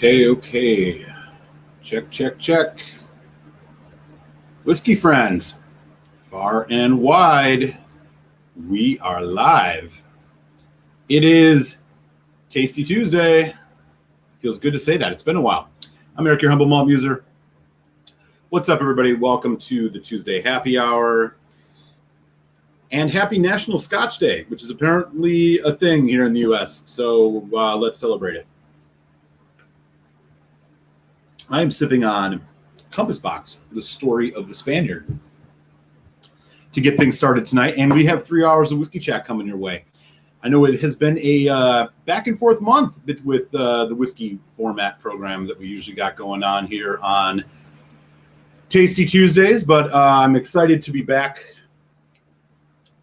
Okay. Check. Whiskey friends, far and wide, we are live. It is Tasty Tuesday. Feels good to say that. It's been a while. I'm Eric, your humble malt muser. What's up, everybody? Welcome to the Tuesday Happy Hour. And happy National Scotch Day, which is apparently a thing here in the U.S. So let's celebrate it. I am sipping on Compass Box, the story of the Spaniard, to get things started tonight. And we have 3 hours of whiskey chat coming your way. I know it has been a back and forth month with the whiskey format program that we usually got going on here on Tasty Tuesdays, but I'm excited to be back.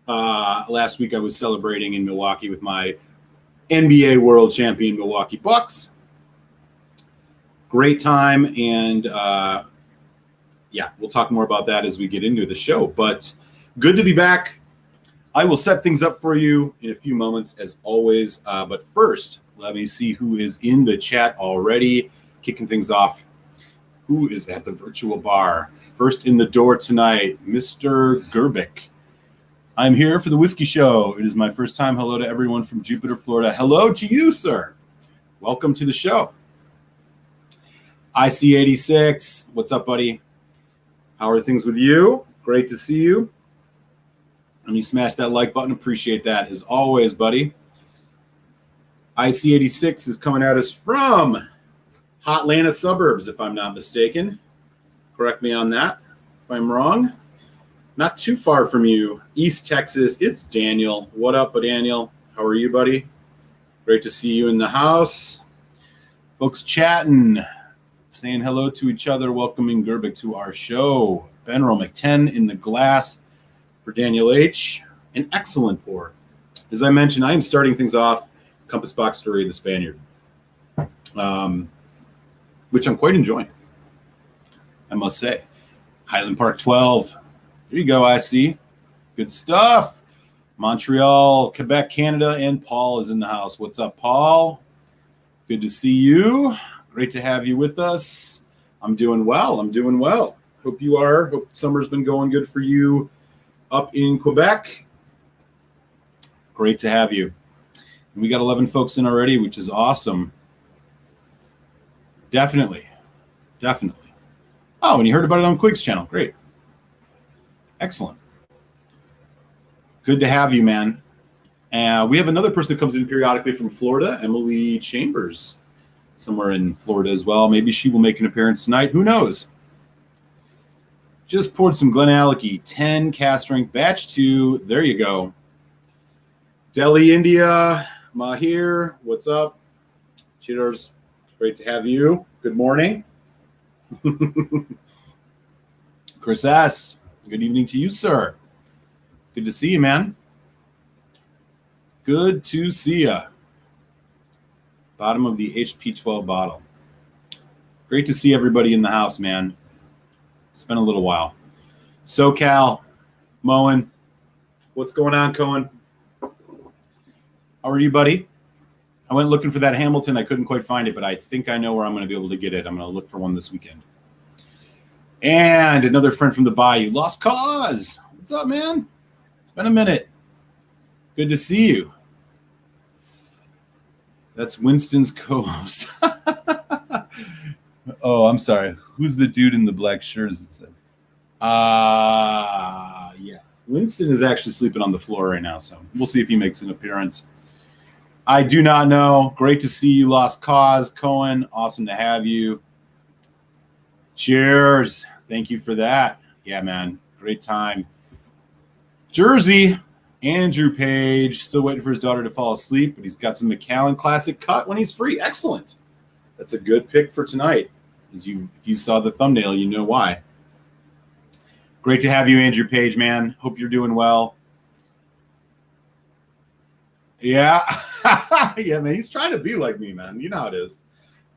Last week I was celebrating in Milwaukee with my NBA world champion Milwaukee Bucks. Great time, and we'll talk more about that as we get into the show. But good to be back. I will set things up for you in a few moments, as always. But first, let me see who is in the chat already. Kicking things off. Who is at the virtual bar? First in the door tonight, Mr. Gerbic. I'm here for the Whiskey Show. It is my first time. Hello to everyone from Jupiter, Florida. Hello to you, sir. Welcome to the show. IC86, what's up, buddy? How are things with you? Great to see you. And you smash that like button. Appreciate that as always, buddy. IC86 is coming at us from Hotlanta suburbs, if I'm not mistaken. Correct me on that if I'm wrong. Not too far from you, East Texas. It's Daniel. What up, Daniel? How are you, buddy? Great to see you in the house. Folks chatting. Saying hello to each other, welcoming Gerbic to our show. Ben Romick, 10 in the glass for Daniel H. An excellent pour. As I mentioned, I am starting things off Compass Box Story of the Spaniard, which I'm quite enjoying, I must say. Highland Park 12. There you go, I see. Good stuff. Montreal, Quebec, Canada, and Paul is in the house. What's up, Paul? Good to see you. Great to have you with us. I'm doing well. Hope you are. Hope summer's been going good for you up in Quebec. Great to have you. And we got 11 folks in already, which is awesome. Definitely. Oh, and you heard about it on Quig's channel. Great. Excellent. Good to have you, man. We have another person that comes in periodically from Florida, Emily Chambers. Somewhere in Florida as well. Maybe she will make an appearance tonight. Who knows? Just poured some Glenallachie 10 cask strength batch 2. There you go. Delhi, India. Mahir, what's up? Cheers. Great to have you. Good morning. Chris S. Good evening to you, sir. Good to see you, man. Good to see you. Bottom of the HP 12 bottle. Great to see everybody in the house, man. It's been a little while. SoCal, Moen. What's going on, Cohen? How are you, buddy? I went looking for that Hamilton. I couldn't quite find it, but I think I know where I'm going to be able to get it. I'm going to look for one this weekend. And another friend from the Bayou, Lost Cause. What's up, man? It's been a minute. Good to see you. That's Winston's co-host. Oh, I'm sorry. Who's the dude in the black shirt, as it said? Yeah. Winston is actually sleeping on the floor right now, so we'll see if he makes an appearance. I do not know. Great to see you, Lost Cause. Cohen, awesome to have you. Cheers. Thank you for that. Yeah, man. Great time. Jersey. Andrew Page, still waiting for his daughter to fall asleep, but he's got some Macallan Classic Cut when he's free. Excellent. That's a good pick for tonight. If you saw the thumbnail, you know why. Great to have you, Andrew Page, man. Hope you're doing well. Yeah. Yeah, man. He's trying to be like me, man. You know how it is.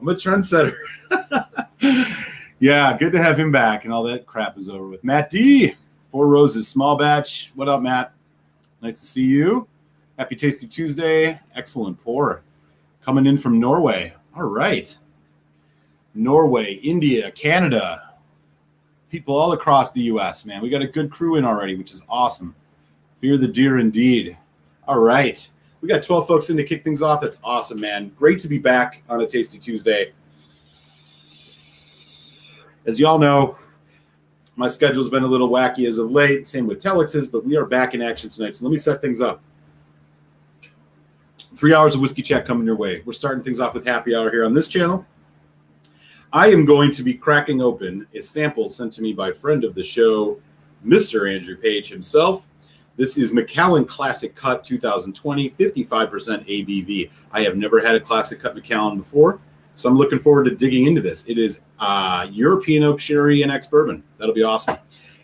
I'm a trendsetter. Yeah, good to have him back, and all that crap is over with. Matt D, 4 Roses, small batch. What up, Matt? Nice to see you. Happy Tasty Tuesday. Excellent pour. Coming in from Norway. All right. Norway, India, Canada, people all across the U.S., man. We got a good crew in already, which is awesome. Fear the deer indeed. All right. We got 12 folks in to kick things off. That's awesome, man. Great to be back on a Tasty Tuesday. As y'all know, my schedule's been a little wacky as of late. Same with Telex's, but we are back in action tonight. So let me set things up. 3 hours of whiskey chat coming your way. We're starting things off with happy hour here on this channel. I am going to be cracking open a sample sent to me by friend of the show, Mr. Andrew Page himself. This is Macallan Classic Cut 2020, 55% ABV. I have never had a Classic Cut Macallan before, so I'm looking forward to digging into this. It is European oak sherry and ex-bourbon. That'll be awesome.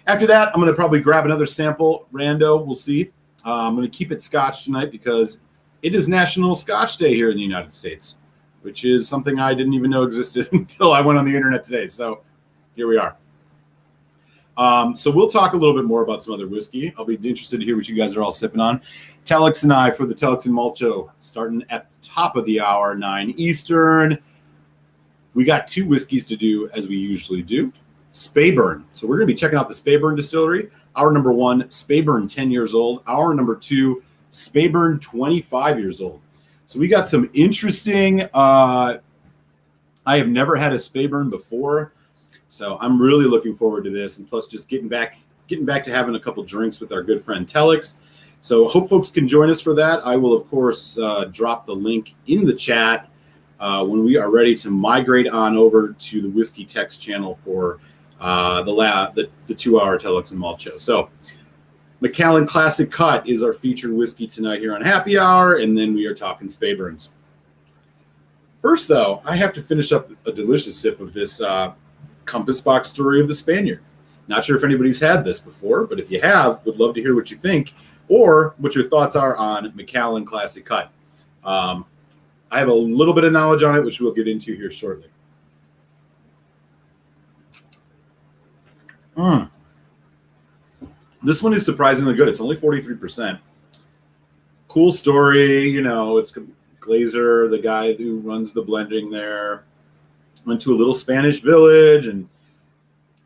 After that, I'm going to probably grab another sample, rando. We'll see. I'm going to keep it Scotch tonight because it is National Scotch Day here in the United States, which is something I didn't even know existed until I went on the internet today. So here we are. So we'll talk a little bit more about some other whiskey. I'll be interested to hear what you guys are all sipping on. Telex and I for the Telex and Malt Show, starting at the top of the hour, 9 Eastern. We got 2 whiskeys to do, as we usually do. Speyburn. So we're going to be checking out the Speyburn distillery. Hour number 1, Speyburn 10 years old. Hour number 2, Speyburn 25 years old. So we got some interesting, I have never had a Speyburn before, so I'm really looking forward to this. And plus just getting back to having a couple drinks with our good friend Telex. So hope folks can join us for that. I will, of course, drop the link in the chat when we are ready to migrate on over to the Whiskey Text channel for the 2-hour Telex and Malt Show. So Macallan Classic Cut is our featured whiskey tonight here on Happy Hour, and then we are talking Speyburns. First, though, I have to finish up a delicious sip of this Compass Box Story of the Spaniard. Not sure if anybody's had this before, but if you have, would love to hear what you think or what your thoughts are on Macallan Classic Cut. I have a little bit of knowledge on it, which we'll get into here shortly. This one is surprisingly good. It's only 43%. Cool story. You know, it's Glazer, the guy who runs the blending there, went to a little Spanish village and,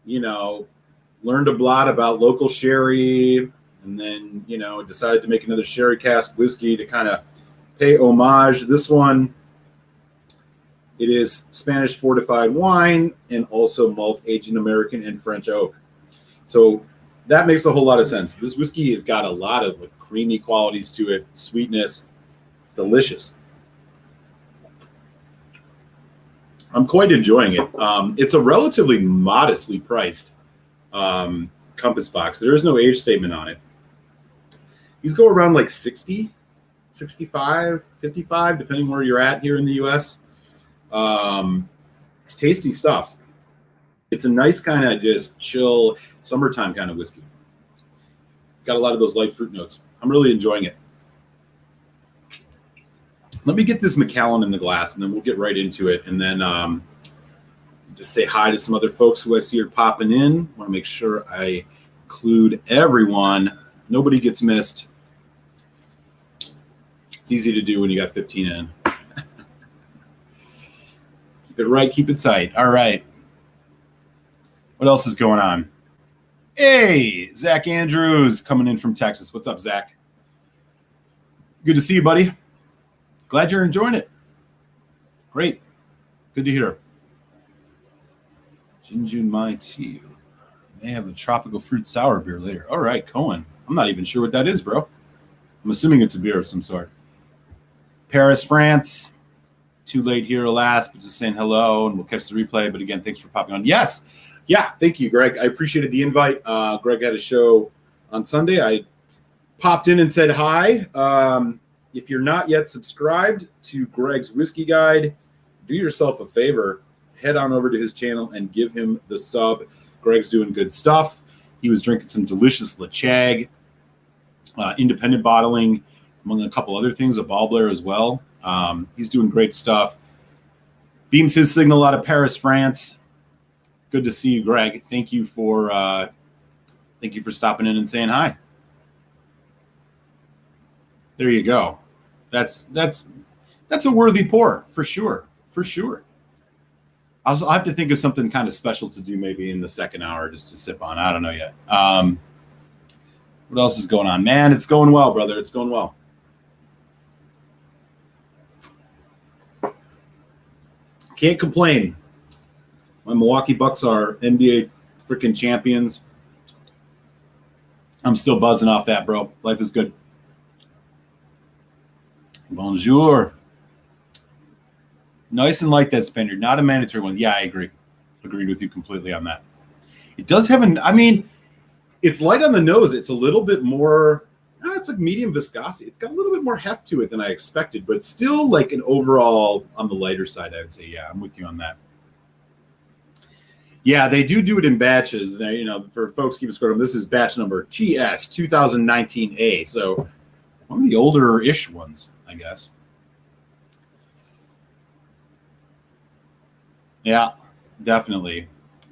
you know, learned a lot about local sherry, and then, you know, decided to make another sherry cask whiskey to kind of pay homage. This one, it is Spanish fortified wine and also malts aged in American and French oak. So that makes a whole lot of sense. This whiskey has got a lot of creamy qualities to it, sweetness, delicious. I'm quite enjoying it. It's a relatively modestly priced Compass Box. There is no age statement on it. These go around like 60, 65, 55, depending where you're at here in the U.S. It's tasty stuff. It's a nice kind of just chill summertime kind of whiskey. Got a lot of those light fruit notes. I'm really enjoying it. Let me get this Macallan in the glass, and then we'll get right into it. And then just say hi to some other folks who I see are popping in. Want to make sure I include everyone. Nobody gets missed. It's easy to do when you got 15 in. Keep it right, keep it tight. All right. What else is going on? Hey, Zach Andrews coming in from Texas. What's up, Zach? Good to see you, buddy. Glad you're enjoying it. Great. Good to hear. Jinjun Mai Tea. May have a tropical fruit sour beer later. All right, Cohen. I'm not even sure what that is, bro. I'm assuming it's a beer of some sort. Paris, France. Too late here, alas, but just saying hello, and we'll catch the replay. But again, thanks for popping on. Yes. Yeah, thank you, Greg. I appreciated the invite. Greg had a show on Sunday. I popped in and said hi. If you're not yet subscribed to Greg's Whiskey Guide, do yourself a favor. Head on over to his channel and give him the sub. Greg's doing good stuff. He was drinking some delicious Lachag, independent bottling, among a couple other things, a Ball Blair as well. He's doing great stuff. Beams his signal out of Paris, France. Good to see you, Greg. Thank you for stopping in and saying hi. There you go. That's a worthy pour for sure. For sure. I'll have to think of something kind of special to do maybe in the second hour just to sip on. I don't know yet. What else is going on? Man, it's going well, brother. It's going well. Can't complain. My Milwaukee Bucks are NBA freaking champions. I'm still buzzing off that, bro. Life is good. Bonjour. Nice and light, that Spaniard. Not a mandatory one. Yeah, I agree. Agreed with you completely on that. It does have it's light on the nose. It's a little bit more, it's like medium viscosity. It's got a little bit more heft to it than I expected, but still like an overall on the lighter side, I would say. Yeah, I'm with you on that. Yeah, they do it in batches. Now, for folks keep score, this is batch number TS 2019A. So one of the older-ish ones, I guess. Yeah, definitely.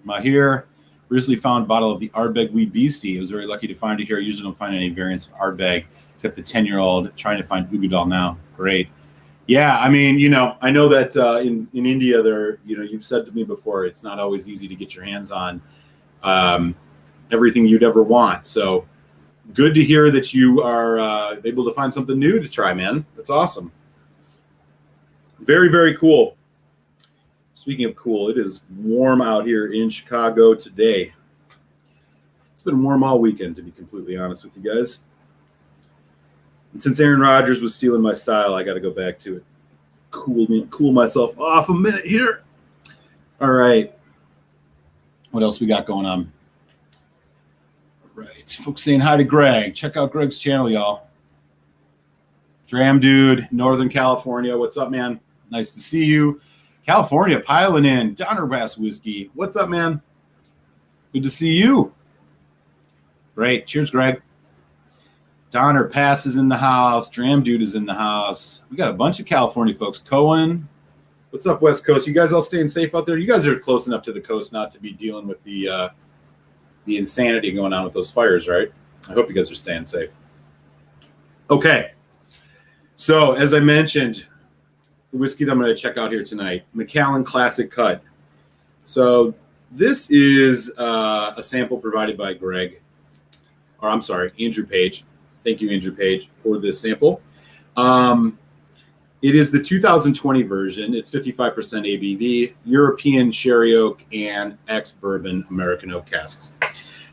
Mahir recently found a bottle of the Ardbeg Wee Beastie. I was very lucky to find it here. I usually don't find any variants of Ardbeg, except the 10-year-old trying to find Ugadal now. Great. Yeah, I know that in India, you've said to me before, it's not always easy to get your hands on everything you'd ever want. So good to hear that you are able to find something new to try, man. That's awesome. Very, very cool. Speaking of cool, it is warm out here in Chicago today. It's been warm all weekend, to be completely honest with you guys. And since Aaron Rodgers was stealing my style, I got to go back to it. Cool myself off a minute here. All right. What else we got going on? All right. Folks saying hi to Greg. Check out Greg's channel, y'all. Dram Dude, Northern California. What's up, man? Nice to see you. California piling in. Donner Bass Whiskey. What's up, man? Good to see you. Great. Cheers, Greg. Donner Pass is in the house. Dram Dude is in the house. We got a bunch of California folks. Cohen. What's up, West Coast? You guys all staying safe out there? You guys are close enough to the coast not to be dealing with the insanity going on with those fires, right? I hope you guys are staying safe. Okay. So, as I mentioned, the whiskey that I'm going to check out here tonight, Macallan Classic Cut. So, this is a sample provided by Andrew Page. Thank you, Andrew Page, for this sample. It is the 2020 version. It's 55% ABV, European sherry oak, and ex-bourbon American oak casks.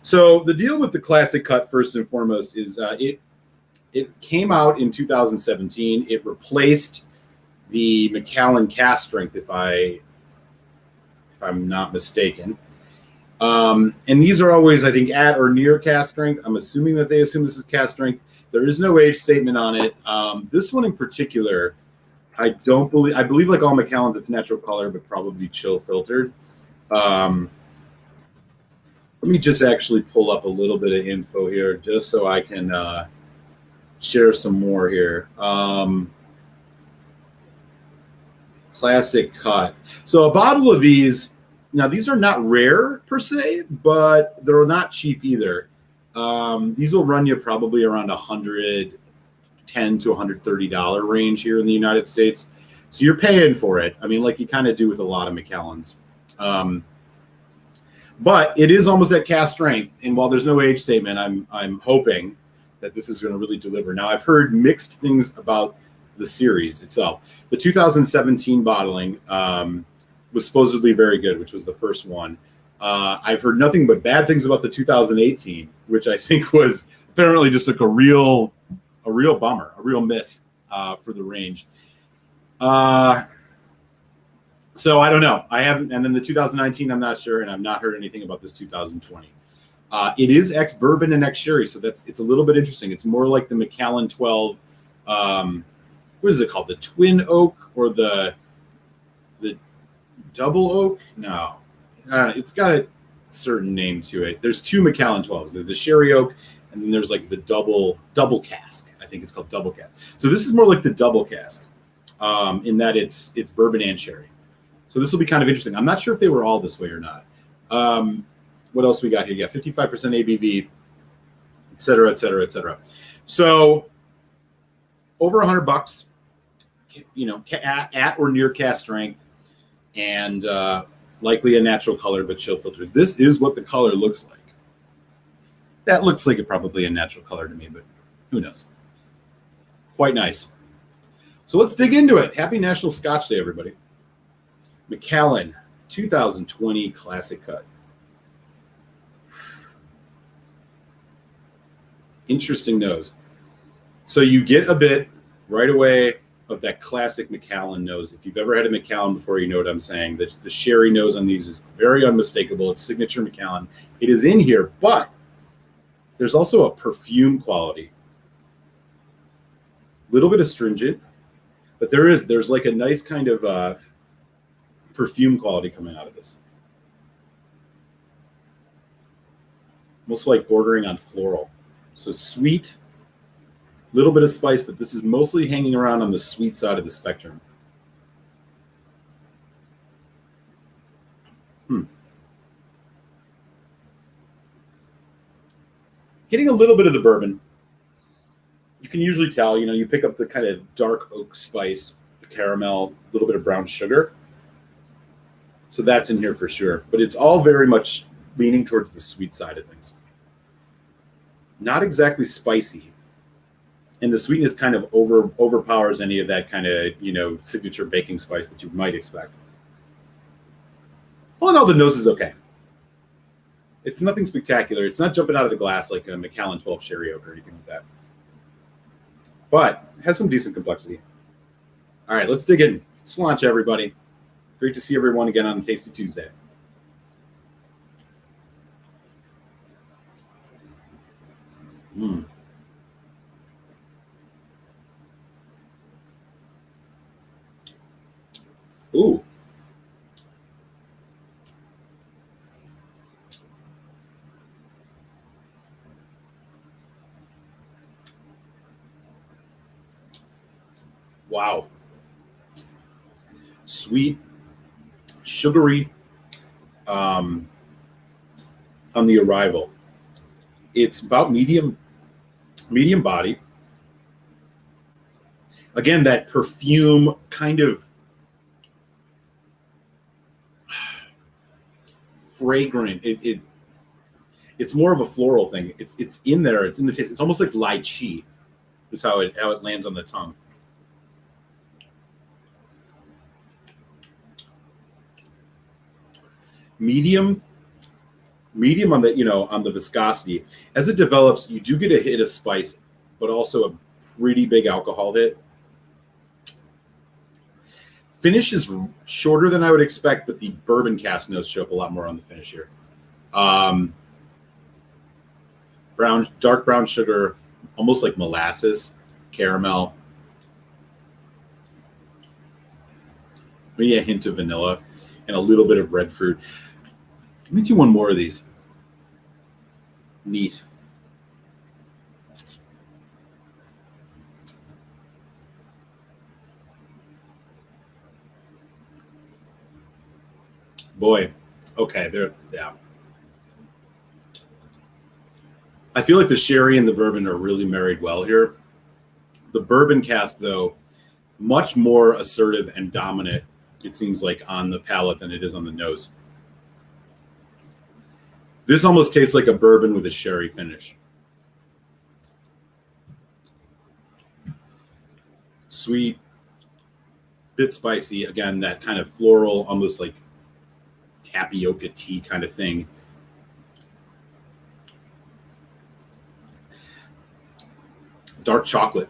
So the deal with the Classic Cut, first and foremost, is it came out in 2017. It replaced the Macallan cask strength, if I'm not mistaken. And these are always, I think, at or near cask strength. I'm assuming that they assume this is cask strength. There is no age statement on it. This one in particular, I believe like all Macallans, it's natural color, but probably chill filtered. Let me just actually pull up a little bit of info here just so I can share some more here. Classic Cut. So a bottle of these, now these are not rare per se, but they're not cheap either. These will run you probably around $110 to $130 range here in the United States. So you're paying for it. I mean, like you kind of do with a lot of Macallans. But it is almost at cask strength. And while there's no age statement, I'm hoping that this is going to really deliver. Now, I've heard mixed things about the series itself. The 2017 bottling was supposedly very good, which was the first one. I've heard nothing but bad things about the 2018, which I think was apparently just like a real bummer, a real miss for the range. So I don't know. I haven't, and then the 2019, I'm not sure, and I've not heard anything about this 2020. It is ex-bourbon and ex-sherry, so it's a little bit interesting. It's more like the Macallan 12. What is it called? The twin oak or the double oak? No, it's got a certain name to it. There's two Macallan 12s. There's the sherry oak, and then there's like the double cask. I think it's called double cask. So this is more like the double cask, in that it's bourbon and sherry. So this will be kind of interesting. I'm not sure if they were all this way or not. What else we got here? Yeah, 55% ABV, et cetera, et cetera, et cetera. So over $100, at or near cask strength. And Likely a natural color, but chill filtered. This is what the color looks like. That looks like probably a natural color to me, but who knows? Quite nice. So let's dig into it. Happy National Scotch Day, everybody. Macallan 2020 Classic Cut. Interesting nose. So you get a bit right away of that classic Macallan nose. If you've ever had a Macallan before, you know what I'm saying. The sherry nose on these is very unmistakable. It's signature Macallan. It is in here, but there's also a perfume quality. A little bit astringent, but there's like a nice kind of perfume quality coming out of this. Almost like bordering on floral. So sweet, little bit of spice, but this is mostly hanging around on the sweet side of the spectrum. Getting a little bit of the bourbon. You can usually tell, you pick up the kind of dark oak spice, the caramel, a little bit of brown sugar. So that's in here for sure. But it's all very much leaning towards the sweet side of things. Not exactly spicy. And the sweetness kind of overpowers any of that kind of, signature baking spice that you might expect. All in all, the nose is okay. It's nothing spectacular. It's not jumping out of the glass like a Macallan 12 Sherry Oak or anything like that. But it has some decent complexity. All right, let's dig in. Let's launch, everybody. Great to see everyone again on Tasty Tuesday. Ooh. Wow. Sweet, sugary on the arrival. It's about medium body. Again, that perfume kind of fragrant. It's more of a floral thing. It's in there. It's in the taste. It's almost like lychee is how it lands on the tongue. Medium on the viscosity. As it develops, you do get a hit of spice, but also a pretty big alcohol hit. Finish is shorter than I would expect, but the bourbon cask notes show up a lot more on the finish here. Dark brown sugar, almost like molasses, caramel. Maybe a hint of vanilla and a little bit of red fruit. Let me do one more of these. Neat. Boy, okay, yeah. I feel like the sherry and the bourbon are really married well here. The bourbon cask, though, much more assertive and dominant, it seems like, on the palate than it is on the nose. This almost tastes like a bourbon with a sherry finish. Sweet, bit spicy. Again, that kind of floral, almost like tapioca tea kind of thing. Dark chocolate.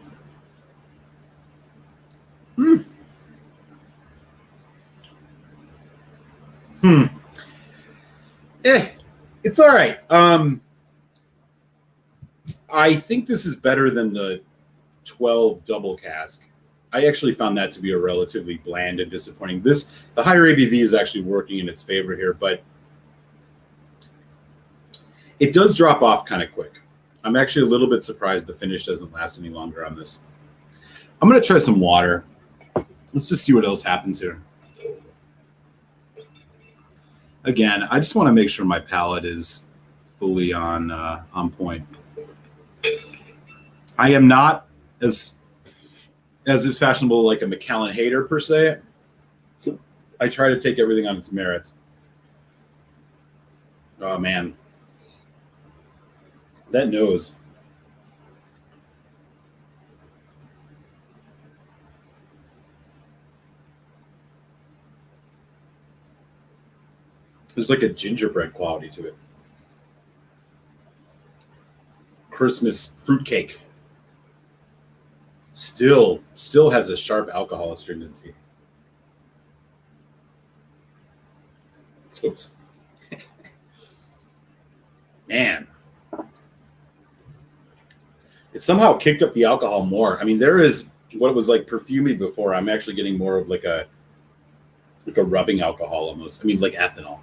It's all right. I think this is better than the 12 double cask. I actually found that to be a relatively bland and disappointing. The higher ABV is actually working in its favor here, but it does drop off kind of quick. I'm actually a little bit surprised the finish doesn't last any longer on this. I'm going to try some water. Let's just see what else happens here. Again, I just want to make sure my palate is fully on point. I am not as is fashionable like a Macallan hater per se. I try to take everything on its merits. Oh man, that nose. There's like a gingerbread quality to it. Christmas fruitcake. Still has a sharp alcohol astringency. Oops. Man. It somehow kicked up the alcohol more. I mean, there is what it was like perfumey before. I'm actually getting more of like a rubbing alcohol almost. I mean, like ethanol.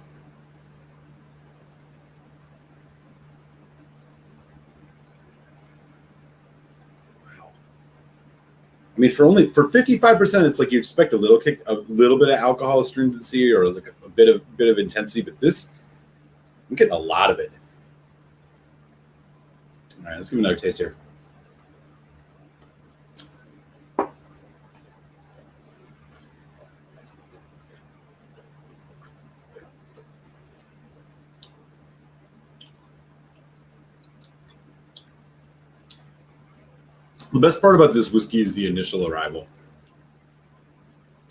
I mean, for 55%, it's like you expect a little bit of alcohol astringency or like a bit of intensity, but this, I'm getting a lot of it. All right, let's give it another taste here. The best part about this whiskey is the initial arrival.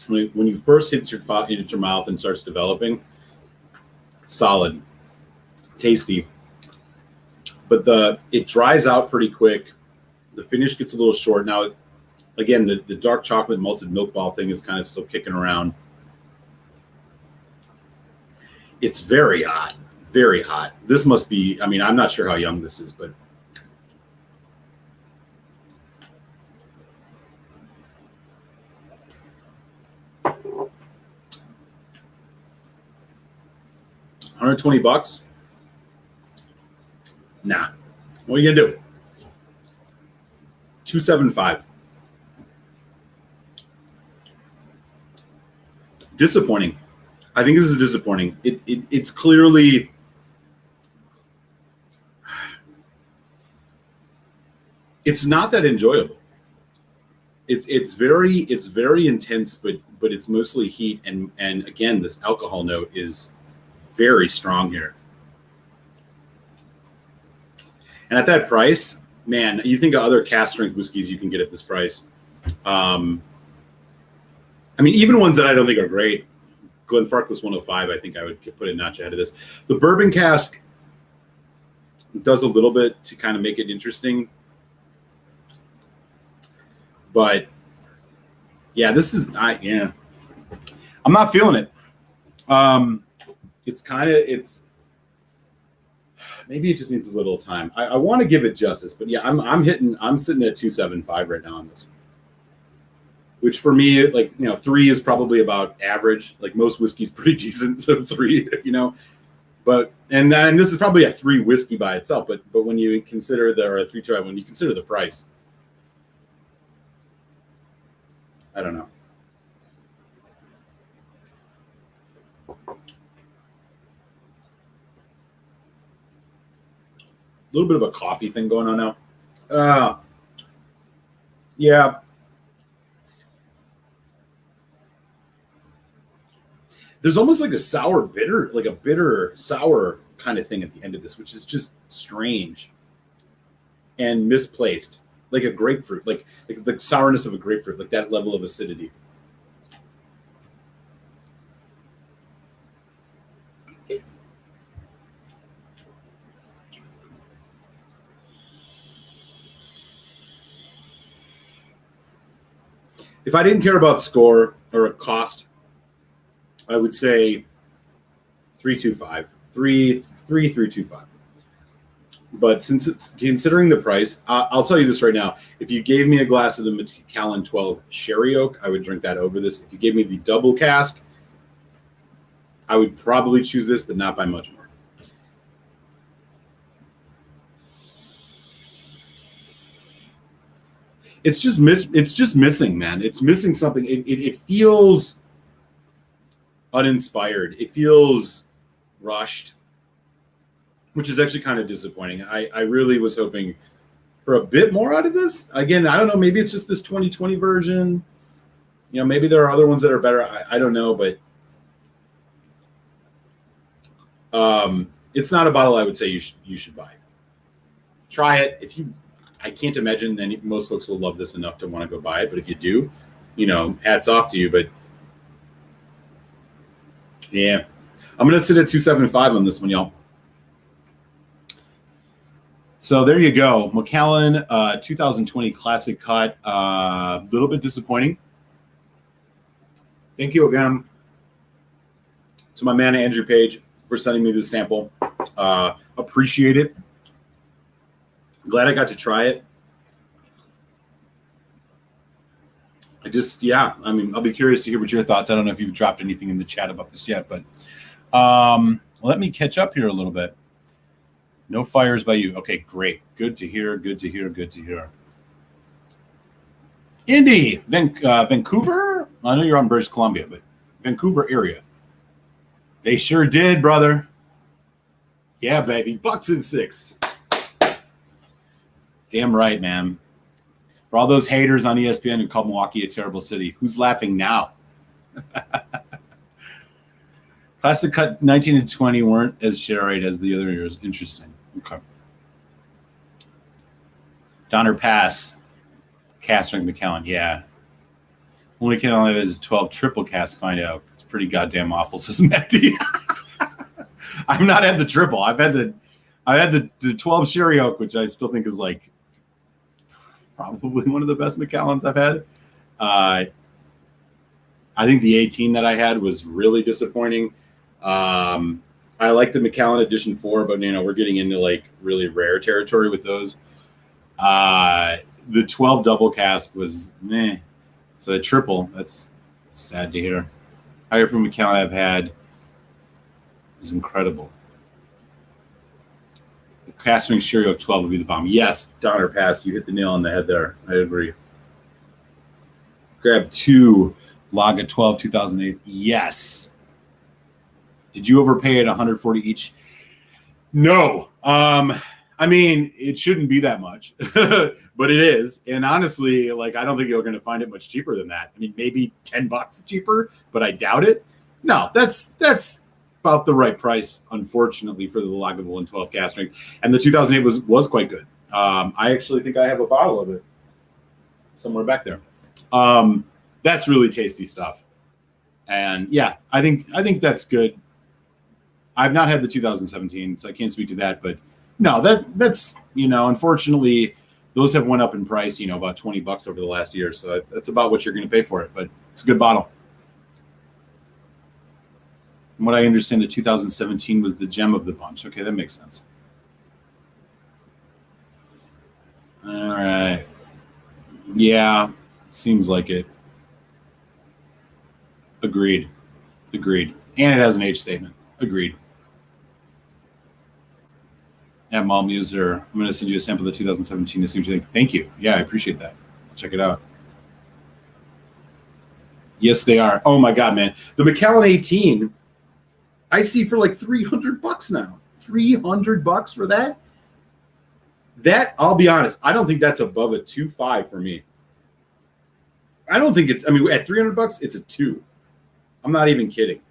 When you first hit your mouth and starts developing, solid, tasty, but it dries out pretty quick. The finish gets a little short. Now, again, the dark chocolate malted milk ball thing is kind of still kicking around. It's very hot, very hot. This must be, I mean, I'm not sure how young this is, but $120? Nah. What are you gonna do? $275. Disappointing. I think this is disappointing. It's clearly it's not that enjoyable. It's very intense, but it's mostly heat and again this alcohol note is very strong here. And at that price, man, you think of other cask strength whiskeys you can get at this price. I mean, even ones that I don't think are great. Glenfarclas 105, I think I would put a notch ahead of this. The bourbon cask does a little bit to kind of make it interesting. But yeah, I'm not feeling it. It's maybe it just needs a little time. I want to give it justice, but yeah, I'm sitting at 275 right now on this. Which for me, like, 3 is probably about average. Like most whiskey's pretty decent, so 3, But and this is probably a 3 whiskey by itself, but when you consider a 3.2, when you consider the price, I don't know. A little bit of a coffee thing going on now. Yeah. There's almost like a bitter sour kind of thing at the end of this, which is just strange and misplaced. Like a grapefruit, like the sourness of a grapefruit, like that level of acidity. If I didn't care about score or cost, I would say 325, 325. But since it's considering the price, I'll tell you this right now. If you gave me a glass of the Macallan 12 Sherry Oak, I would drink that over this. If you gave me the double cask, I would probably choose this, but not by much more. It's just missing, man. It's missing something. It feels uninspired. It feels rushed, which is actually kind of disappointing. I really was hoping for a bit more out of this. Again, I don't know. Maybe it's just this 2020 version. Maybe there are other ones that are better. I don't know, but It's not a bottle I would say you should buy. Try it. I can't imagine most folks will love this enough to want to go buy it, but if you do, hats off to you. But yeah, I'm going to sit at 275 on this one, y'all. So there you go. Macallan 2020 Classic Cut. A little bit disappointing. Thank you again to my man, Andrew Page, for sending me this sample. Appreciate it. Glad I got to try it. I'll be curious to hear what your thoughts. I don't know if you've dropped anything in the chat about this yet, but let me catch up here a little bit. No fires by you. Okay, great. Good to hear. Indy, Vancouver? I know you're on British Columbia, but Vancouver area. They sure did, brother. Yeah, baby. $1.06. Damn right, man. For all those haters on ESPN who call Milwaukee a terrible city, who's laughing now? Classic Cut 19 and 20 weren't as sherried as the other years. Interesting. Okay. Donner Pass. Cask strength Macallan. Yeah. Only can only have is 12 triple cask. Find out. It's pretty goddamn awful, says Matty. I've not had the triple. I had the 12 sherry oak, which I still think is like probably one of the best Macallans I've had. I think the 18 that I had was really disappointing. I like the Macallan Edition 4, but we're getting into like really rare territory with those. The 12 double cask was meh. So a triple, that's sad to hear. Higher from Macallan I've had is incredible. The cask strength sherry oak 12 would be the bomb. Yes, Donner Pass, you hit the nail on the head there. I agree. Grab 2 Lager 12 2008. Yes. Did you overpay at 140 each? No. I mean, it shouldn't be that much, but it is. And honestly, like, I don't think you're going to find it much cheaper than that. I mean, maybe $10 cheaper, but I doubt it. No, that's about the right price, unfortunately, for the Lagavulin 12 cask strength. And the 2008 was quite good. I actually think I have a bottle of it somewhere back there. That's really tasty stuff. And yeah, I think that's good. I've not had the 2017, so I can't speak to that, but no, that's unfortunately, those have went up in price, about $20 over the last year. So that's about what you're going to pay for it, but it's a good bottle. From what I understand, the 2017 was the gem of the bunch. Okay, that makes sense. All right. Yeah, seems like it. Agreed. And it has an age statement. Agreed. At Mall Muser, I'm going to send you a sample of the 2017 to see what you think. Thank you. Yeah, I appreciate that. Check it out. Yes, they are. Oh my God, man. The Macallan 18, I see for like $300 now. $300 for that? That, I'll be honest, I don't think that's above a 2.5 for me. I don't think at $300, it's a 2. I'm not even kidding.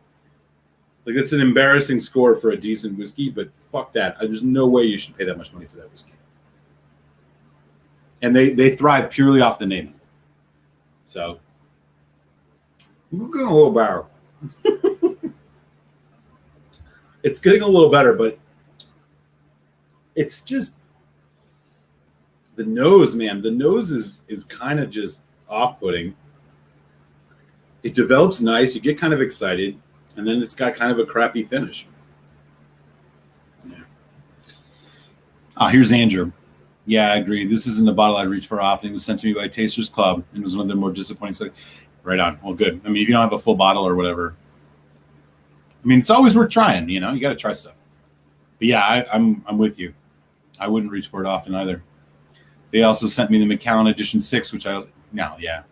Like, it's an embarrassing score for a decent whiskey, but fuck that. There's no way you should pay that much money for that whiskey. And they thrive purely off the name. So, look at a little better. It's getting a little better, but it's just the nose, man. The nose is kind of just off-putting. It develops nice. You get kind of excited. And then it's got kind of a crappy finish. Yeah. Here's Andrew. Yeah, I agree. This isn't a bottle I'd reach for often. It was sent to me by Tasters Club and was one of the more disappointing. So, right on. Well, good. I mean, if you don't have a full bottle or whatever, I mean, it's always worth trying. You got to try stuff. But yeah, I'm with you. I wouldn't reach for it often either. They also sent me the Macallan Edition 6, which I was yeah.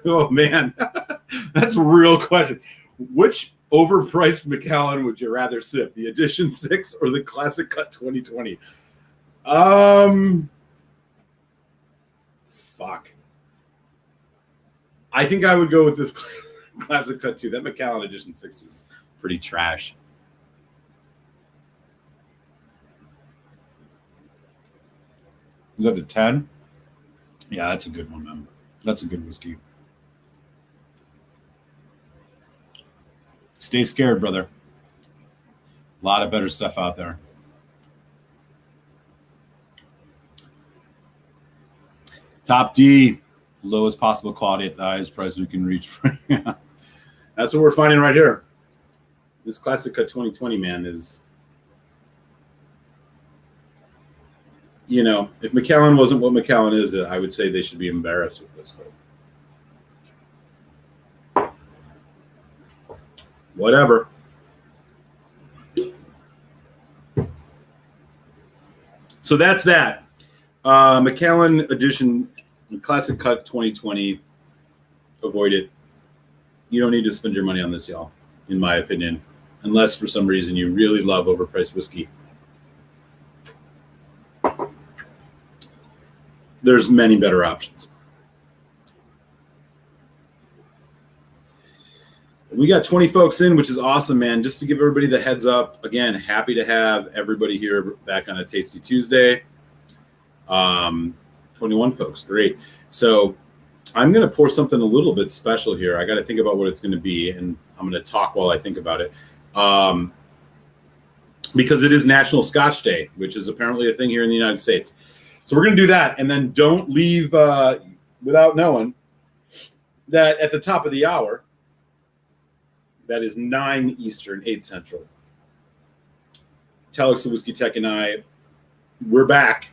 Oh man, that's a real question. Which overpriced Macallan would you rather sip, the Edition 6 or the Classic Cut 2020? Fuck. I think I would go with this. Classic Cut 2. That Macallan Edition 6 was pretty trash. Is that the 10? Yeah, that's a good one, man. That's a good whiskey. Stay scared, brother. A lot of better stuff out there. Top D, the lowest possible quality at the highest price we can reach. That's what we're finding right here. This Classic Cut 2020, man, is, you know, if Macallan wasn't what Macallan is, I would say they should be embarrassed with this. But whatever. So that's that. Macallan Edition Classic Cut 2020. Avoid it. You don't need to spend your money on this, y'all, in my opinion, unless for some reason you really love overpriced whiskey. There's many better options. We got 20 folks in, which is awesome, man. Just to give everybody the heads up, again, happy to have everybody here back on a Tasty Tuesday. 21 folks, great. So I'm going to pour something a little bit special here. I got to think about what it's going to be, and I'm going to talk while I think about it. Because it is National Scotch Day, which is apparently a thing here in the United States. So we're going to do that, and then don't leave without knowing that at the top of the hour, that is 9 Eastern, 8 Central, Telex, the Whiskey Tech, and I, we're back.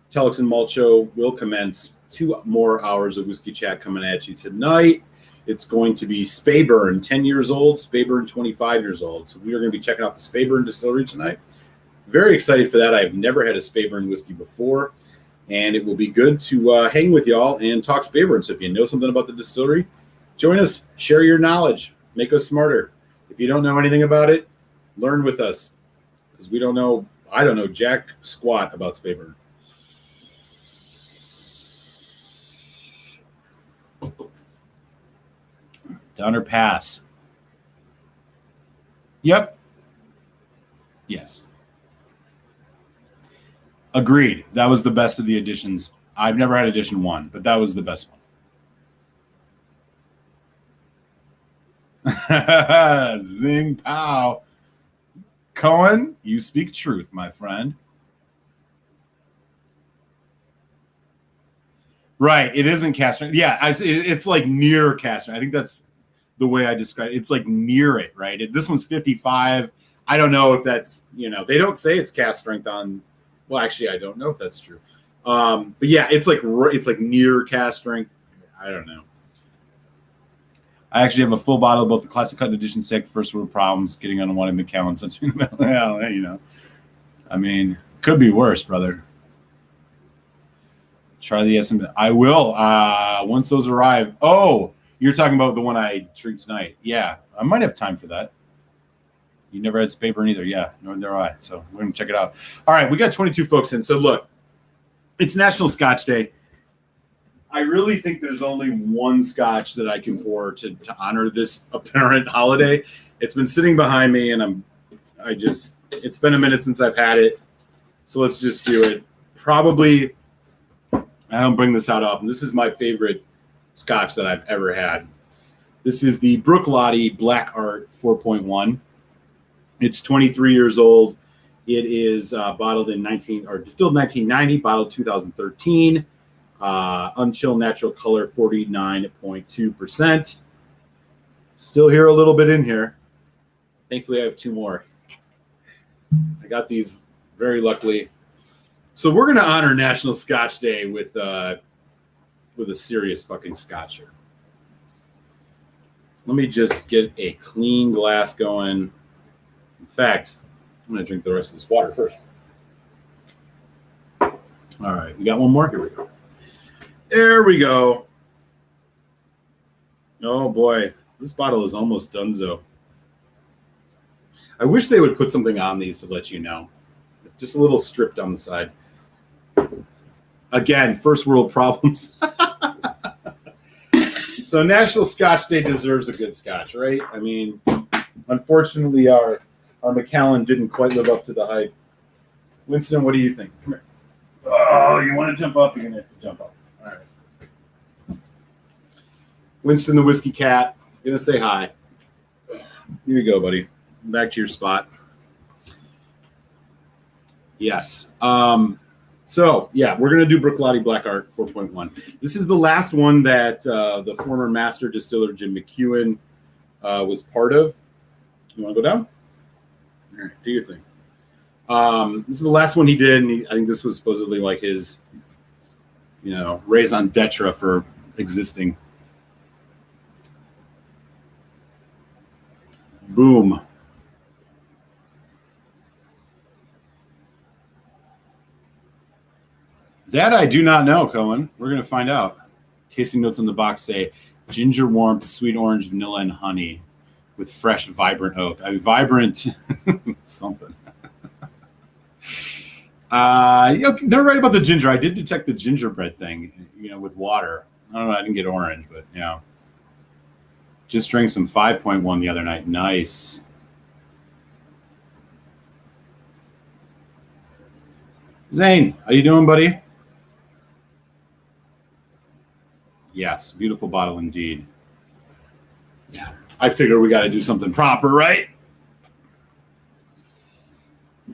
Telex and Malt Show will commence. 2 more hours of whiskey chat coming at you tonight. It's going to be Speyburn, 10 years old, Speyburn, 25 years old. So we are going to be checking out the Speyburn distillery tonight. Very excited for that. I've never had a Speyburn whiskey before, and it will be good to hang with y'all and talk Speyburn. So if you know something about the distillery, join us, share your knowledge, make us smarter. If you don't know anything about it, learn with us, because we don't know, I don't know jack squat about Speyburn. Downer Pass. Yep. Yes. Agreed. That was the best of the editions. I've never had edition 1, but that was the best one. Zing pow. Cohen, you speak truth, my friend. Right. It isn't cast strength. Yeah, it's like near cast strength. I think that's the way I describe it. It's like near it, right? This one's 55. I don't know if that's, they don't say it's cast strength on. Well, actually, I don't know if that's true. But yeah, it's like near cast strength. I don't know. I actually have a full bottle of both the Classic Cut Edition 6, First World Problems, getting unwanted Macallan since well, I mean, could be worse, brother. Try the SM. I will once those arrive. Oh, you're talking about the one I drink tonight. Yeah, I might have time for that. You never had Speyburn either. Yeah, nor did I. So we're going to check it out. All right, we got 22 folks in. So look, it's National Scotch Day. I really think there's only one scotch that I can pour to honor this apparent holiday. It's been sitting behind me, and it's been a minute since I've had it. So let's just do it. Probably, I don't bring this out often. This is my favorite scotch that I've ever had. This is the Bruichladdich Black Art 4.1. It's 23 years old. It is distilled 1990, bottled 2013. Unchilled natural color, 49.2%. Still hear a little bit in here. Thankfully, I have 2 more. I got these very luckily. So we're going to honor National Scotch Day with a serious fucking scotcher. Let me just get a clean glass going. In fact, I'm going to drink the rest of this water first. All right, we got one more. Here we go. There we go. Oh boy, this bottle is almost donezo. I wish they would put something on these to let you know. Just a little strip down the side. Again, first world problems. So National Scotch Day deserves a good scotch, right? I mean, unfortunately, our Macallan didn't quite live up to the hype. Winston, what do you think? Come here. Oh, you want to jump up? You're going to have to jump up. All right. Winston the Whiskey Cat, going to say hi. Here you go, buddy. Back to your spot. Yes. So, yeah, we're going to do Bruichladdich Black Art 4.1. This is the last one that the former master distiller, Jim McEwen, was part of. You want to go down? All right, do your thing. This is the last one he did, and I think this was supposedly like his, raison d'etre for existing. Boom. That I do not know, Cohen. We're going to find out. Tasting notes on the box say ginger warmth, sweet orange, vanilla, and honey with fresh, vibrant oak. I mean, vibrant something. They're right about the ginger. I did detect the gingerbread thing, with water. I don't know. I didn't get orange, but just drank some 5.1 the other night. Nice. Zane, how you doing, buddy? Yes, beautiful bottle indeed. Yeah, I figure we got to do something proper, right?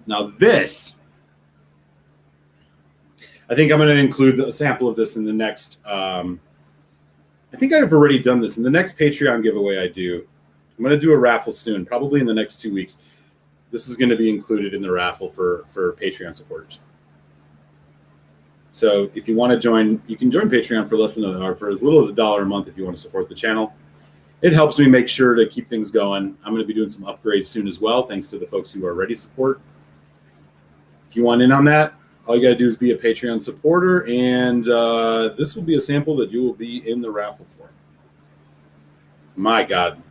Now this, I think I'm going to include a sample of this in the next, I think I've already done this. In the next Patreon giveaway I do, I'm going to do a raffle soon, probably in the next 2 weeks. This is going to be included in the raffle for Patreon supporters. So if you want to join, you can join Patreon for less than or for as little as $1 a month if you want to support the channel. It helps me make sure to keep things going. I'm going to be doing some upgrades soon as well, thanks to the folks who already support. If you want in on that, all you got to do is be a Patreon supporter, and this will be a sample that you will be in the raffle for. My God.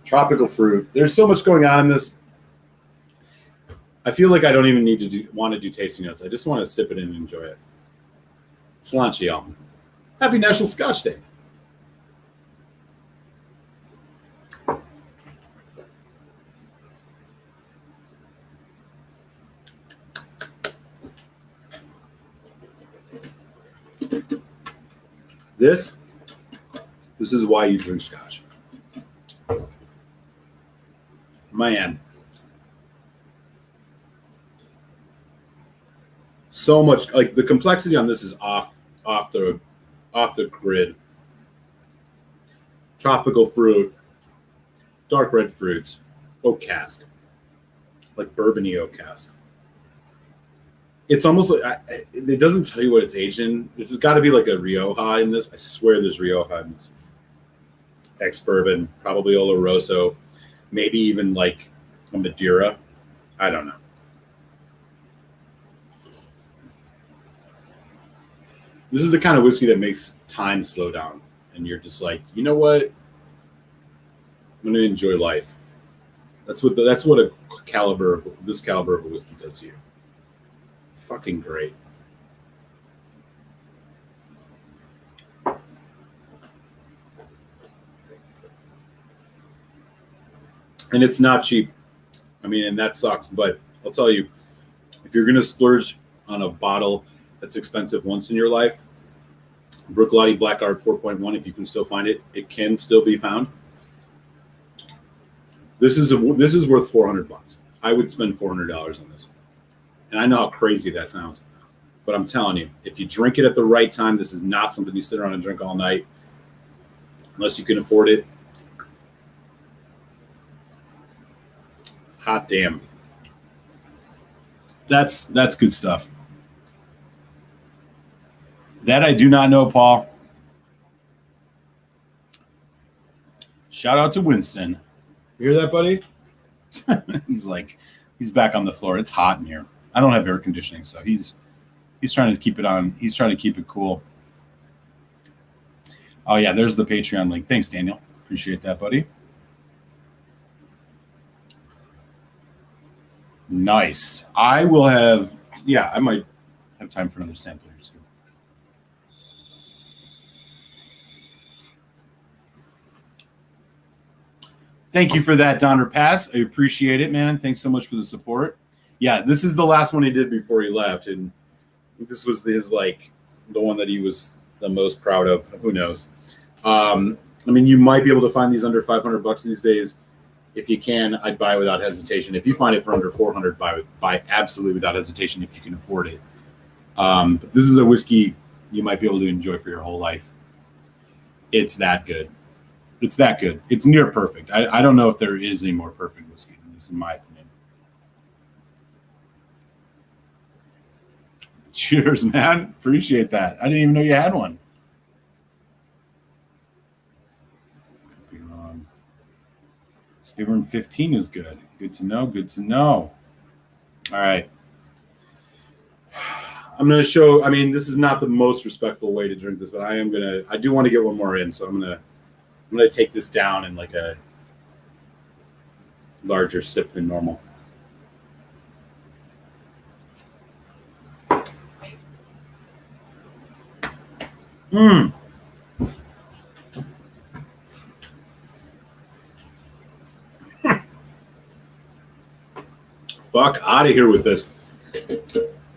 Tropical fruit. There's so much going on in this. I feel like I don't even need to want to do tasting notes. I just want to sip it in and enjoy it. Sláinte, y'all. Happy National Scotch Day. This is why you drink scotch. Man. So much, like the complexity on this is off the grid. Tropical fruit, dark red fruits, oak cask, like bourbony oak cask. It's almost like it doesn't tell you what it's aged in. This has got to be like a Rioja in this. I swear there's Rioja in this. Ex-bourbon, probably Oloroso, maybe even like a Madeira. I don't know. This is the kind of whiskey that makes time slow down, and you're just like, you know what? I'm going to enjoy life. That's what this caliber of a whiskey does to you. Fucking great. And it's not cheap. I mean, and that sucks, but I'll tell you, if you're going to splurge on a bottle that's expensive once in your life, Bruichladdich Black Art 4.1, if you can still find it, it can still be found. This is worth $400. I would spend $400 on this. And I know how crazy that sounds, but I'm telling you, if you drink it at the right time, this is not something you sit around and drink all night, unless you can afford it. Hot damn. That's good stuff. That I do not know, Paul. Shout out to Winston. You hear that, buddy? He's back on the floor. It's hot in here. I don't have air conditioning, so he's trying to keep it on. He's trying to keep it cool. Oh yeah, there's the Patreon link. Thanks, Daniel. Appreciate that, buddy. Nice. I might have time for another sample here too. Thank you for that, Donner Pass. I appreciate it, man. Thanks so much for the support. Yeah, this is the last one he did before he left, and this was his like the one that he was the most proud of. Who knows? I mean, you might be able to find these under $500 these days. If you can, I'd buy without hesitation. If you find it for under $400, buy absolutely without hesitation if you can afford it. But this is a whiskey you might be able to enjoy for your whole life. It's that good. It's that good. It's near perfect. I don't know if there is a more perfect whiskey than this, in my opinion. Cheers, man. Appreciate that. I didn't even know you had one. Spearburn 15 is good. Good to know. Good to know. All right. I'm going to show, I mean, this is not the most respectful way to drink this, but I do want to get one more in. So I'm going to take this down in like a larger sip than normal. Fuck out of here with this.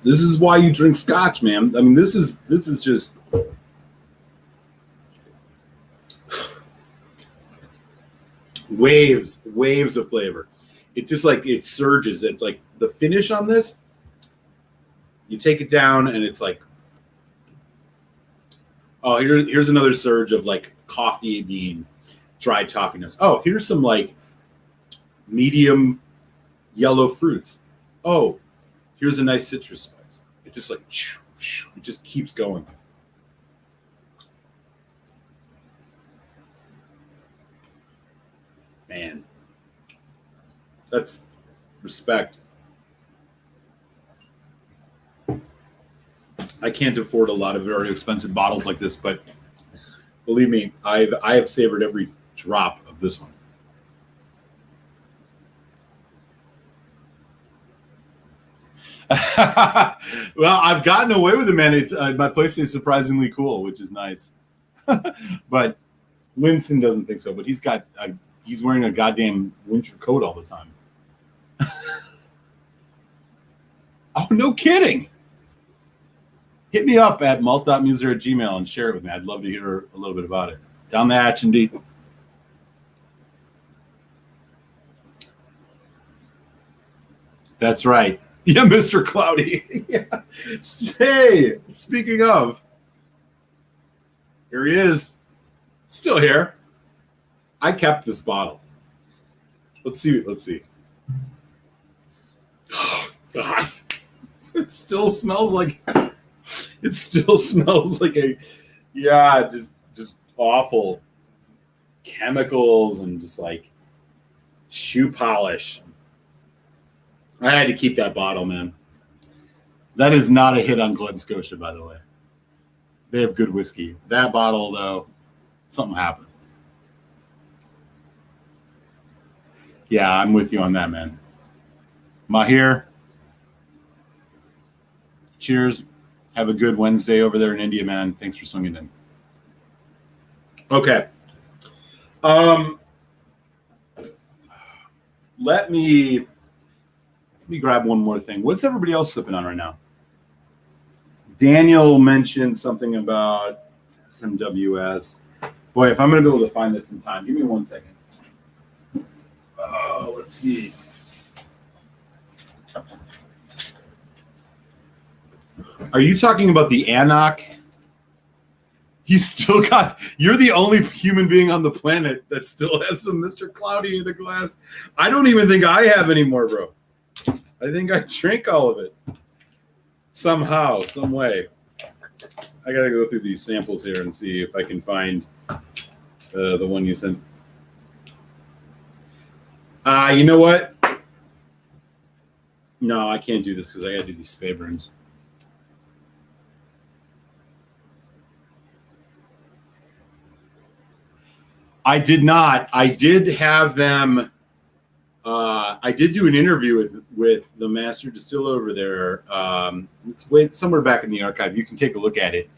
This is why you drink scotch, man. I mean, this is just waves of flavor. It just like it surges. It's like the finish on this. You take it down and it's like, oh, here's another surge of like coffee bean, dried toffee notes. Oh, here's some like medium yellow fruits. Oh, here's a nice citrus spice. It just like, it just keeps going. Man, that's respect. I can't afford a lot of very expensive bottles like this, but believe me, I have savored every drop of this one. Well, I've gotten away with it, man. It's my place is surprisingly cool, which is nice. But Winston doesn't think so. But he's wearing a goddamn winter coat all the time. Oh, no kidding. Hit me up at malt.muser@gmail and share it with me. I'd love to hear a little bit about it. Down the hatch, indeed. That's right. Yeah, Mr. Cloudy. Yeah. Hey, speaking of, here he is. Still here. I kept this bottle. Let's see. Oh, God. It still smells like a just awful chemicals and just like shoe polish. I had to keep that bottle, man. That is not a hit on Glen Scotia, by the way. They have good whiskey. That bottle, though, something happened. Yeah, I'm with you on that, man. Mahir, cheers. Have a good Wednesday over there in India, man. Thanks for swinging in. Okay. Let me grab one more thing. What's everybody else sipping on right now? Daniel mentioned something about SMWS. Boy, if I'm going to be able to find this in time, give me 1 second. Oh, let's see. Are you talking about the Anok? He's still got. You're the only human being on the planet that still has some Mr. Cloudy in a glass. I don't even think I have any more, bro. I think I drank all of it. Somehow, some way. I got to go through these samples here and see if I can find the one you sent. You know what? No, I can't do this because I got to do these Spearburns. I did not. I did have them. I did do an interview with the master distiller over there. It's somewhere back in the archive. You can take a look at it.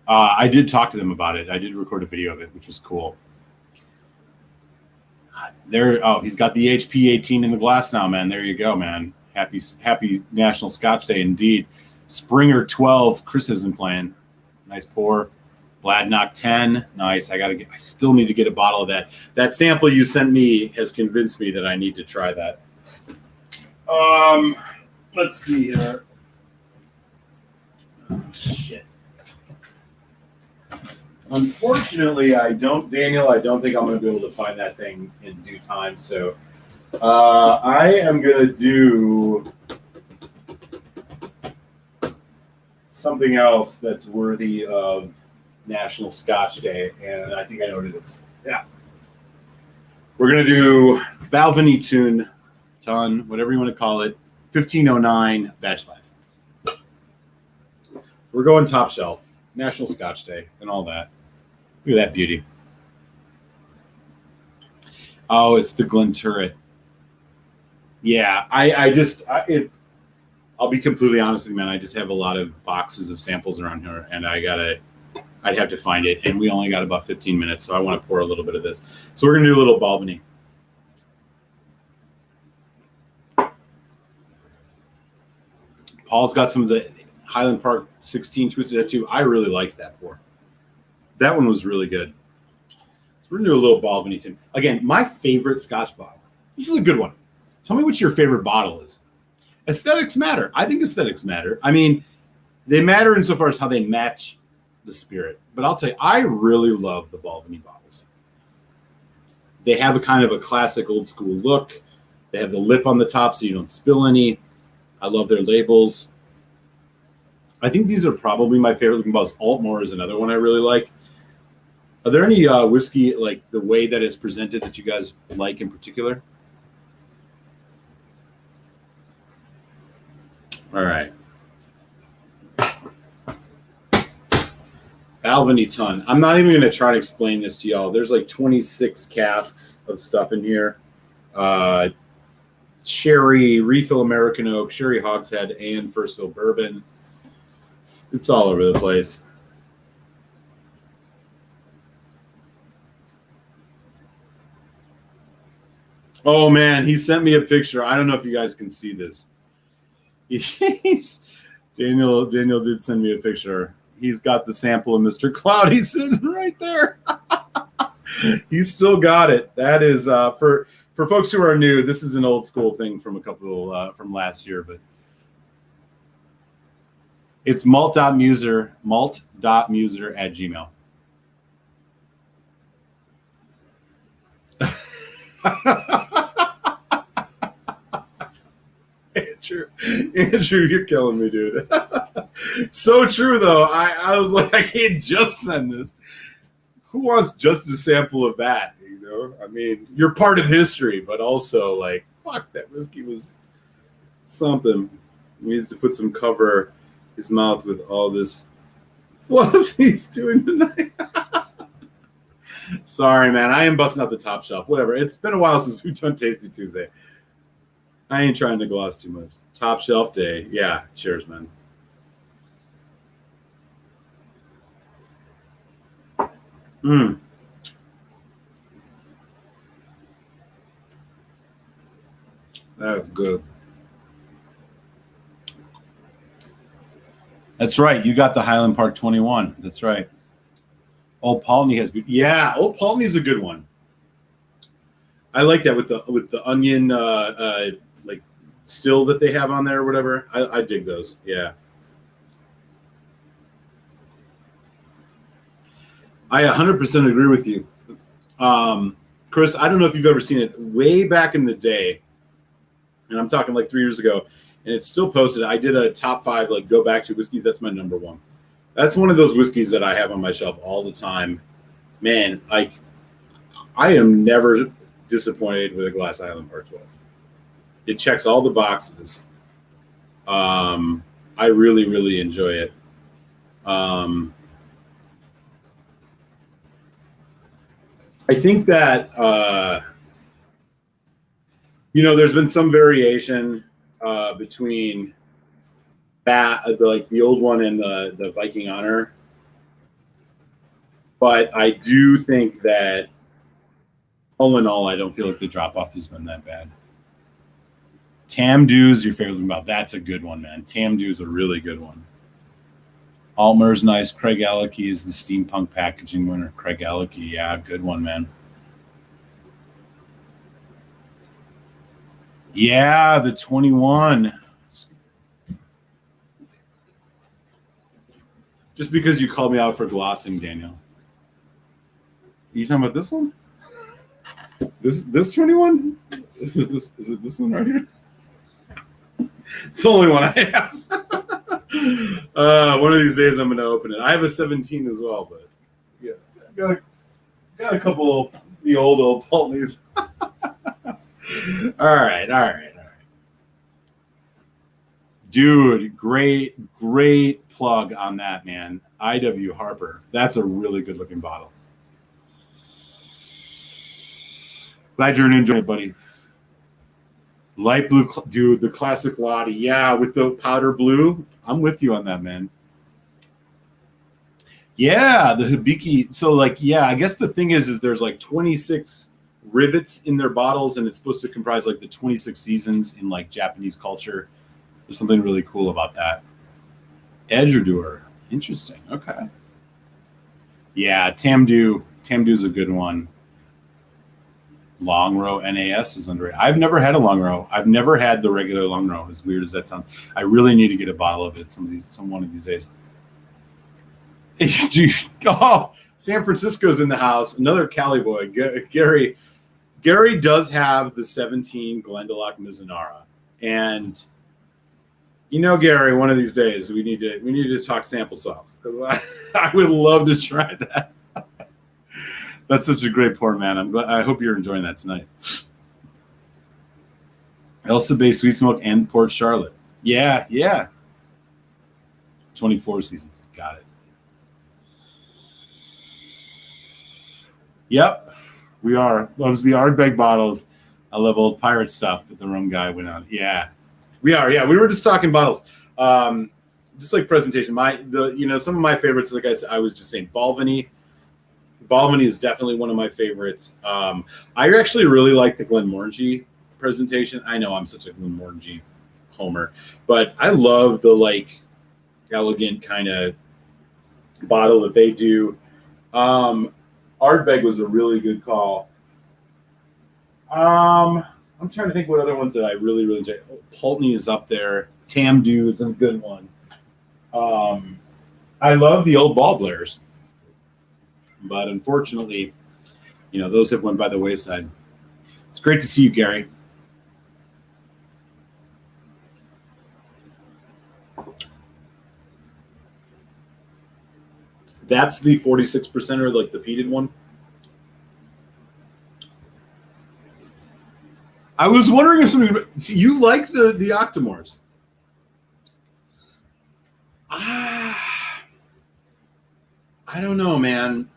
I did talk to them about it. I did record a video of it, which was cool. He's got the HP 18 in the glass now, man. There you go, man. Happy National Scotch Day indeed. Springer 12. Chris isn't playing. Nice pour. Bladnock 10. Nice. I still need to get a bottle of that. That sample you sent me has convinced me that I need to try that. Let's see here. Oh, shit. Unfortunately, Daniel, I don't think I'm going to be able to find that thing in due time. So I am going to do something else that's worthy of National Scotch Day, and I think I know what it is. Yeah. We're going to do Balvenie Ton, whatever you want to call it, 1509, batch 5. We're going top shelf, National Scotch Day, and all that. Look at that beauty. Oh, it's the Glenturret. Yeah, I'll be completely honest with you, man. I just have a lot of boxes of samples around here, and I'd have to find it, and we only got about 15 minutes, so I want to pour a little bit of this. So we're going to do a little Balvenie. Paul's got some of the Highland Park 16 Twisted Head too. I really liked that pour. That one was really good. So we're going to do a little Balvenie. Again, my favorite Scotch bottle. This is a good one. Tell me what your favorite bottle is. Aesthetics matter. I think aesthetics matter. I mean, they matter insofar as how they match the spirit. But I'll tell you, I really love the Balvenie bottles. They have a kind of a classic old school look. They have the lip on the top so you don't spill any. I love their labels. I think these are probably my favorite looking bottles. Altmore is another one I really like. Are there any whiskey, like the way that it's presented, that you guys like in particular? All right. Balvenie Ton. I'm not even going to try to explain this to y'all. There's like 26 casks of stuff in here. Sherry, refill American oak, sherry hogshead, and first fill bourbon. It's all over the place. Oh man, he sent me a picture. I don't know if you guys can see this. Daniel did send me a picture. He's got the sample of Mr. Cloudy sitting right there. He's still got it. That is for folks who are new. This is an old school thing from from last year, but it's malt.muser @gmail. Andrew, you're killing me, dude. So true, though. I was like, I can't just send this. Who wants just a sample of that? You know, I mean, you're part of history, but also, like, fuck, that whiskey was something. He needs to put some cover his mouth with all this floss he's doing tonight. Sorry, man. I am busting out the top shelf. Whatever. It's been a while since we've done Tasty Tuesday. I ain't trying to gloss too much. Top shelf day. Yeah. Cheers, man. That's good. That's right. You got the Highland Park 21. That's right. Old Paltney has been. Yeah, Old Paltney is a good one. I like that with the onion like still that they have on there or whatever. I dig those. Yeah. I 100% agree with you. Chris, I don't know if you've ever seen it way back in the day, and I'm talking like 3 years ago, and it's still posted. I did a top 5, like go back to whiskeys. That's my number 1. That's one of those whiskeys that I have on my shelf all the time. Man, like I am never disappointed with a glass Highland Park 12. It checks all the boxes. I really, really enjoy it. I think that there's been some variation between that, like the old one and the Viking Honor. But I do think that, all in all, I don't feel like the drop-off has been that bad. Tamdu is your favorite about. That's a good one, man. Tamdu is a really good one. Altmer's nice. Craig Alecky is the steampunk packaging winner. Craig Alecky, yeah, good one, man. Yeah, the 21. Just because you called me out for glossing, Daniel. Are you talking about this one? This 21? Is it this one right here? It's the only one I have. One of these days I'm going to open it. I have a 17 as well, but yeah, got a couple of the old Pultneys. All right. Dude, great plug on that, man. IW Harper. That's a really good looking bottle. Glad you're enjoying it, buddy. Light blue, dude, the classic Lottie. Yeah, with the powder blue. I'm with you on that, man. Yeah, the Hibiki. So, like, yeah, I guess the thing is there's like 26 rivets in their bottles, and it's supposed to comprise like the 26 seasons in like Japanese culture. There's something really cool about that. Edgerdour. Interesting. Okay. Yeah, Tamdu's a good one. Long Row NAS is underrated. I've never had a Long Row. I've never had the regular Long Row, as weird as that sounds. I really need to get a bottle of it one of these days. Dude, San Francisco's in the house. Another Cali boy, Gary. Gary does have the 17 Glendalough Mizunara. And Gary, one of these days we need to talk sample swaps, because I would love to try that. That's such a great pour, man. I hope you're enjoying that tonight. Elsa Bay Sweet Smoke and Port Charlotte. Yeah. 24 seasons. Got it. Yep, we are. Loves the Ardbeg bottles. I love old pirate stuff that the rum guy went on. Yeah, we are. Yeah, we were just talking bottles. Just like presentation. Some of my favorites, like I was just saying, Balvenie. Balvenie is definitely one of my favorites. I actually really like the Glenmorangie presentation. I know I'm such a Glenmorangie homer, but I love the like elegant kind of bottle that they do. Ardbeg was a really good call. I'm trying to think what other ones that I really enjoy. Pulteney is up there. Tamdu is a good one. I love the old Ball Blairs, but unfortunately, those have went by the wayside. It's great to see you, Gary. That's the 46%er, like the peated one. I was wondering if you like the Octomores. I don't know, man.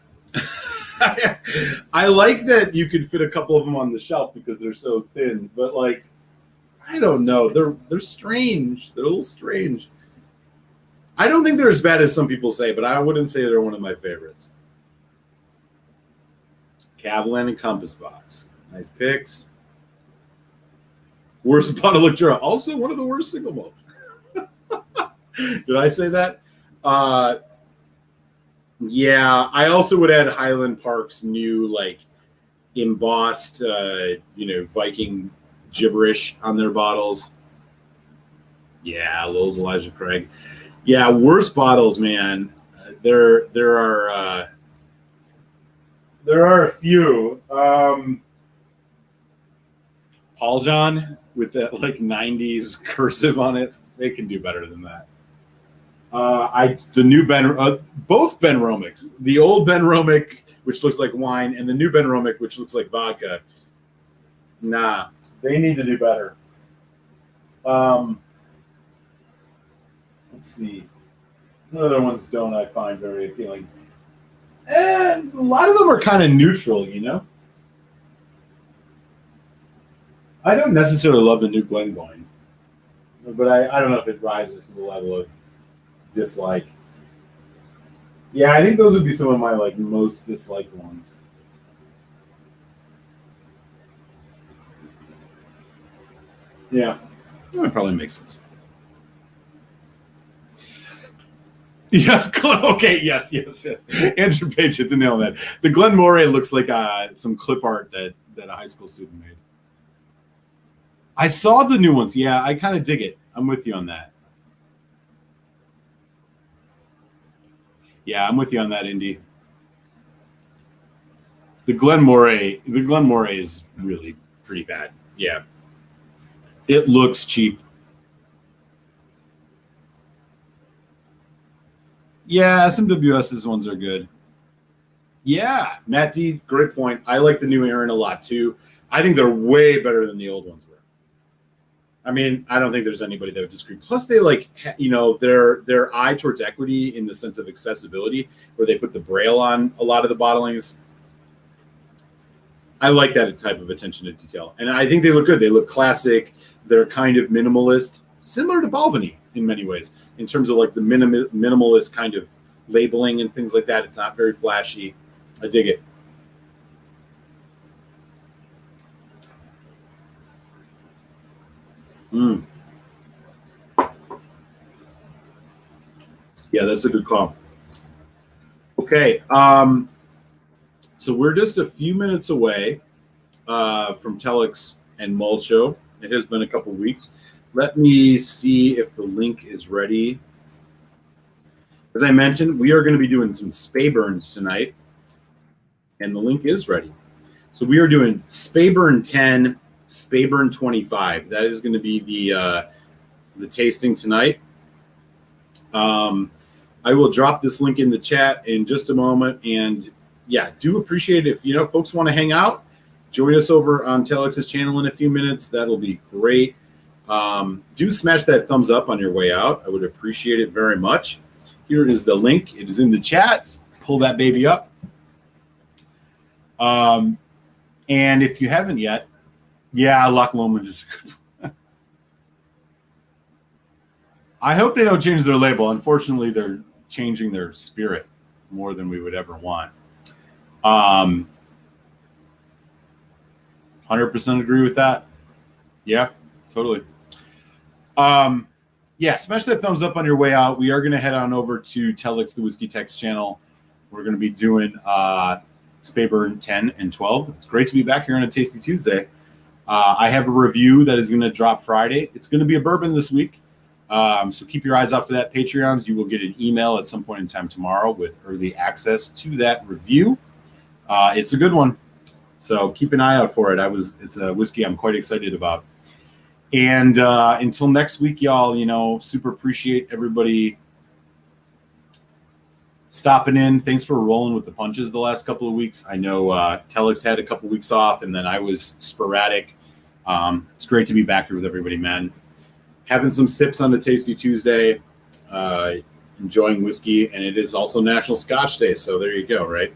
I like that you could fit a couple of them on the shelf because they're so thin, but like, I don't know. They're strange. They're a little strange. I don't think they're as bad as some people say, but I wouldn't say they're one of my favorites. Cavalan and Compass Box. Nice picks. Worst bottle of Jura. Also one of the worst single malts. Did I say that? Yeah, I also would add Highland Park's new like embossed, Viking gibberish on their bottles. Yeah, little Elijah Craig. Yeah, worst bottles, man. There are a few. Paul John with that like 90s cursive on it. They can do better than that. The new both Ben Romics, the old Ben Romic, which looks like wine, and the new Ben Romic, which looks like vodka. Nah, they need to do better. Let's see. What other ones don't I find very appealing? A lot of them are kind of neutral, I don't necessarily love the new Glengoyne, but I don't know if it rises to the level of dislike. Yeah, I think those would be some of my like most disliked ones. Yeah, that probably makes sense. Yeah. Okay. Yes. Yes. Yes. Andrew Page hit the nail on that. The Glen Moray looks like some clip art that a high school student made. I saw the new ones. Yeah, I kind of dig it. I'm with you on that. Yeah, I'm with you on that, Indy. The Glen Moray is really pretty bad. Yeah, it looks cheap. Yeah, SMWS's ones are good. Yeah, Matt D, great point. I like the new Aaron a lot too. I think they're way better than the old ones were. I mean, I don't think there's anybody that would disagree. Plus, they like, their eye towards equity in the sense of accessibility, where they put the braille on a lot of the bottlings. I like that type of attention to detail, and I think they look good. They look classic. They're kind of minimalist, similar to Balvenie in many ways, in terms of like the minimalist kind of labeling and things like that. It's not very flashy. I dig it. Mm. Yeah, that's a good call. Okay, so we're just a few minutes away from Telex and Malt Show. It has been a couple weeks. Let me see if the link is ready. As I mentioned, we are going to be doing some Speyburns tonight, and the link is ready. So we are doing Speyburn 10, Speyburn 25. That is going to be the tasting tonight. I will drop this link in the chat in just a moment, and yeah, do appreciate it if folks want to hang out. Join us over on Telex's channel in a few minutes. That'll be great. Do smash that thumbs up on your way out. I would appreciate it very much. Here is the link. It is in the chat. Pull that baby up. And if you haven't yet, yeah, Loch Lomond is good. I hope they don't change their label. Unfortunately, they're changing their spirit more than we would ever want. 100% agree with that. Yeah, totally. Yeah, smash that thumbs up on your way out. We are going to head on over to Telex, the Whiskey Text channel. We're going to be doing Speyburn 10 and 12. It's great to be back here on a Tasty Tuesday. I have a review that is going to drop Friday. It's going to be a bourbon this week. So keep your eyes out for that. Patreons, you will get an email at some point in time tomorrow with early access to that review. It's a good one. So keep an eye out for it. It's a whiskey I'm quite excited about. And until next week, y'all, super appreciate everybody stopping in. Thanks for rolling with the punches the last couple of weeks. I know Telex had a couple weeks off, and then I was sporadic. It's great to be back here with everybody, man. Having some sips on the Tasty Tuesday, enjoying whiskey, and it is also National Scotch Day, so there you go, right?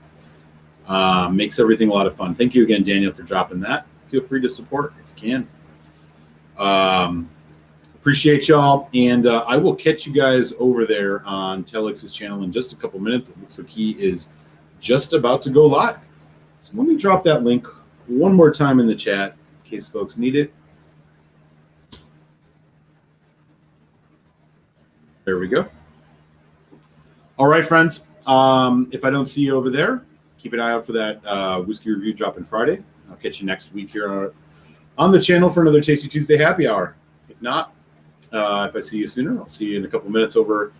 Makes everything a lot of fun. Thank you again, Daniel, for dropping that. Feel free to support if you can. Appreciate y'all, and I will catch you guys over there on Telex's channel in just a couple minutes. It looks like he is just about to go live. So let me drop that link one more time in the chat in case folks need it. There we go. All right, friends. If I don't see you over there, keep an eye out for that whiskey review dropping Friday. I'll catch you next week here on the channel for another Tasty Tuesday happy hour. If not, if I see you sooner, I'll see you in a couple minutes over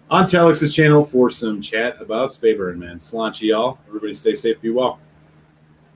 on Telex's channel for some chat about Speyburn, man. Sláinte, y'all. Everybody stay safe, be well.